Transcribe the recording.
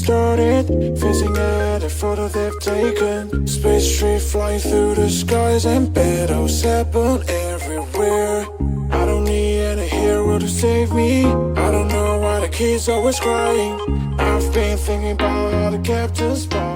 started, facing at a photo they've taken. Space tree flying through the skies and battles happen everywhere. I don't need any hero to save me. I don't know why the kids always crying. I've been thinking about how the captain's bar.